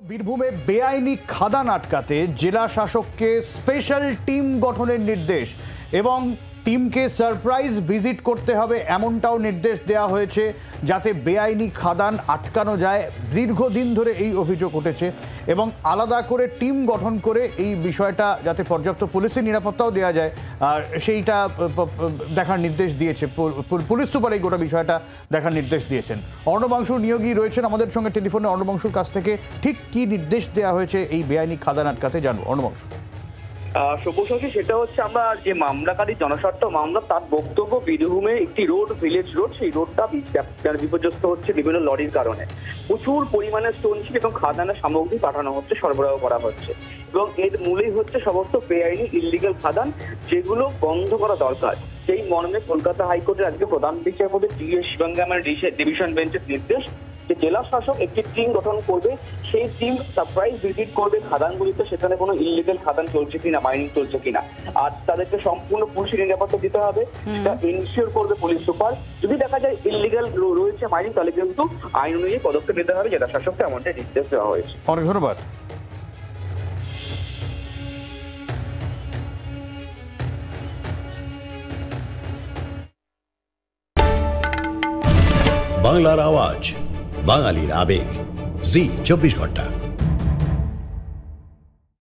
বীরভূমে বেআইনি খাদান আটকাতে জেলা শাসককে স্পেশাল টিম গঠনের নির্দেশ এবং টিমকে সারপ্রাইজ ভিজিট করতে হবে এমনটাও নির্দেশ দেওয়া হয়েছে যাতে বেআইনি খাদান আটকানো যায়। দীর্ঘদিন ধরে এই অভিযোগ উঠেছে এবং আলাদা করে টিম গঠন করে এই বিষয়টা যাতে পর্যাপ্ত পুলিশের নিরাপত্তাও দেওয়া যায় আর সেইটা দেখার নির্দেশ দিয়েছে পুলিশ সুপার। এই গোটা বিষয়টা দেখার নির্দেশ দিয়েছেন। অর্ণবাংশু নিয়োগী রয়েছেন আমাদের সঙ্গে টেলিফোনে। অর্ণবাংশুর কাছ থেকে ঠিক কি নির্দেশ দেওয়া হয়েছে এই বেআইনি খাদান আটকাতে জানবো। অর্ণবাংশু। শুভসংখ্যী সেটা হচ্ছে আমরা যে মামলাকারী জনস্বার্থ মামলা তার বক্তব্য বীরভূমে একটি রোড ভিলেজ রোড, সেই রোডটা বিপর্যস্ত হচ্ছে বিভিন্ন লরির কারণে। প্রচুর পরিমাণে স্টোন চিপ এবং খাদানের সামগ্রী পাঠানো হচ্ছে, সরবরাহ করা হচ্ছে এবং এর মূলেই হচ্ছে সমস্ত বেআইনি ইললিগাল খাদান যেগুলো বন্ধ করা দরকার। সেই মর্মে কলকাতা হাইকোর্টের আজকে প্রধান বিচারপতি টি.এস. শিবঙ্গামের ডিভিশন বেঞ্চের নির্দেশ যে জেলা শাসক একটি টিম গঠন করবে, সেই টিম সারপ্রাইজ ভিজিট করবে খাদানগুলিতে, সেখানে কোনো ইললিগাল খাদান চলছে কিনা, মাইনিং চলছে কিনা, আর তাদেরকে সম্পূর্ণ পুলিশের নিরাপত্তা দিতে হবে, সেটা এনশিওর করবে পুলিশ সুপার। যদি দেখা যায় ইললিগাল রয়েছে মাইনিং, তাহলে কিন্তু আইন অনুযায়ী পদক্ষেপ নিতে হবে জেলা শাসককে, এমনটাই নির্দেশ দেওয়া হয়েছে। অনেক ধন্যবাদ। বাংলার আওয়াজ, বাঙালির আবেগ, জি 24 ঘন্টা।